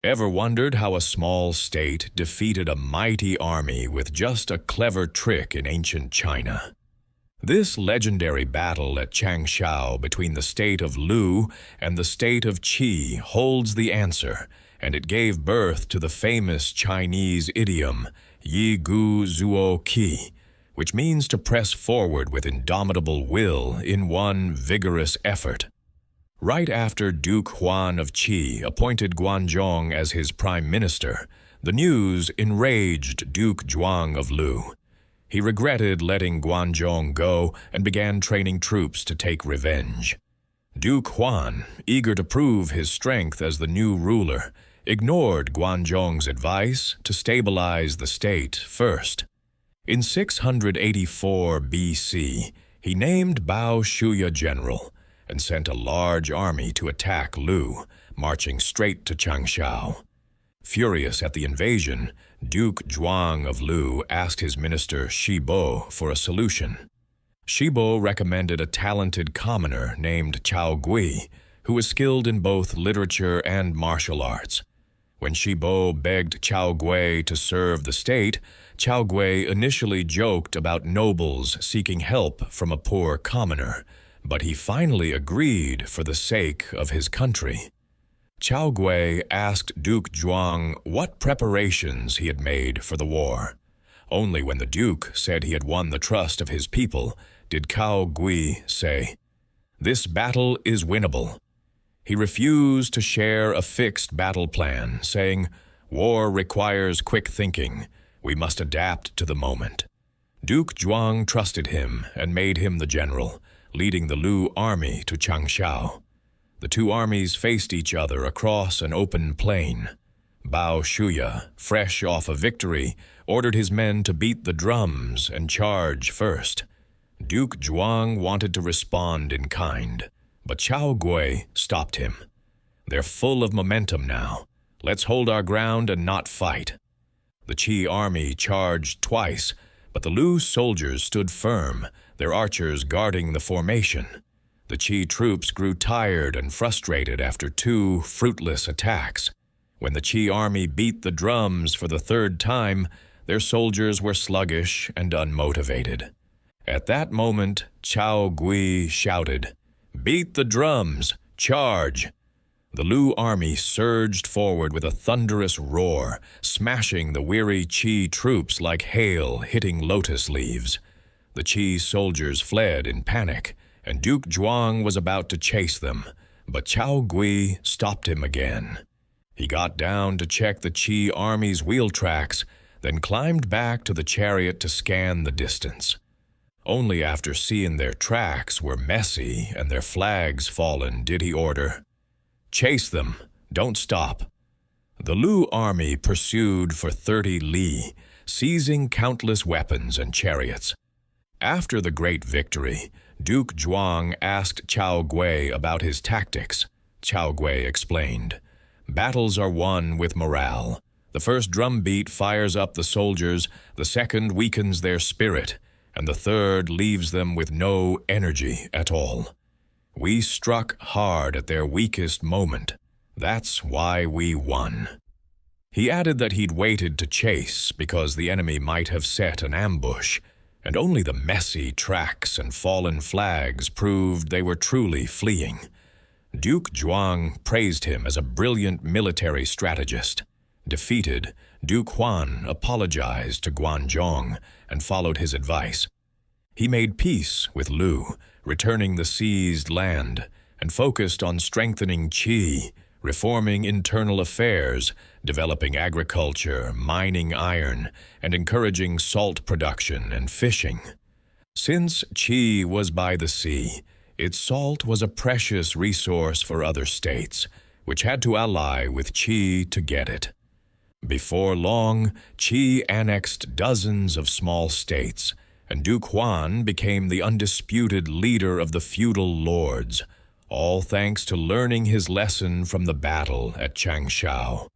Ever wondered how a small state defeated a mighty army with just a clever trick in ancient China? This legendary battle at Changshao between the state of Lu and the state of Qi holds the answer, and it gave birth to the famous Chinese idiom, Yi Gu Zuo Qi, which means to press forward with indomitable will in one vigorous effort. Right after Duke Huan of Qi appointed Guan as his prime minister, the news enraged Duke Zhuang of Lu. He regretted letting Guan go and began training troops to take revenge. Duke Huan, eager to prove his strength as the new ruler, ignored Guan advice to stabilize the state first. In 684 BC, he named Bao Shuya general and sent a large army to attack Lu, marching straight to Changshao. Furious at the invasion, Duke Zhuang of Lu asked his minister Shibo for a solution. Shibo recommended a talented commoner named Cao Gui, who was skilled in both literature and martial arts. When Shibo begged Cao Gui to serve the state, Cao Gui initially joked about nobles seeking help from a poor commoner, but he finally agreed for the sake of his country. Cao Gui asked Duke Zhuang what preparations he had made for the war. Only when the Duke said he had won the trust of his people did Cao Gui say, "This battle is winnable." He refused to share a fixed battle plan, saying, "War requires quick thinking. We must adapt to the moment." Duke Zhuang trusted him and made him the general, leading the Lu army to Changshao. The two armies faced each other across an open plain. Bao Shuya, fresh off a victory, ordered his men to beat the drums and charge first. Duke Zhuang wanted to respond in kind, but Cao Gui stopped him. "They're full of momentum now. Let's hold our ground and not fight." The Qi army charged twice, but the Lu soldiers stood firm, their archers guarding the formation. The Qi troops grew tired and frustrated after two fruitless attacks. When the Qi army beat the drums for the third time, their soldiers were sluggish and unmotivated. At that moment, Cao Gui shouted, "Beat the drums! Charge!" The Lu army surged forward with a thunderous roar, smashing the weary Qi troops like hail hitting lotus leaves. The Qi soldiers fled in panic, and Duke Zhuang was about to chase them, but Cao Gui stopped him again. He got down to check the Qi army's wheel tracks, then climbed back to the chariot to scan the distance. Only after seeing their tracks were messy and their flags fallen did he order, "Chase them, don't stop." The Lu army pursued for 30 li, seizing countless weapons and chariots. After the great victory, Duke Zhuang asked Cao Gui about his tactics. Cao Gui explained, "Battles are won with morale. The first drumbeat fires up the soldiers, the second weakens their spirit, and the third leaves them with no energy at all. We struck hard at their weakest moment. That's why we won." He added that he'd waited to chase because the enemy might have set an ambush, and only the messy tracks and fallen flags proved they were truly fleeing. Duke Zhuang praised him as a brilliant military strategist. Defeated, Duke Huan apologized to Guan and followed his advice. He made peace with Lu, returning the seized land, and focused on strengthening Qi, reforming internal affairs, developing agriculture, mining iron, and encouraging salt production and fishing. Since Qi was by the sea, its salt was a precious resource for other states, which had to ally with Qi to get it. Before long, Qi annexed dozens of small states, and Duke Huan became the undisputed leader of the feudal lords, all thanks to learning his lesson from the battle at Changshao.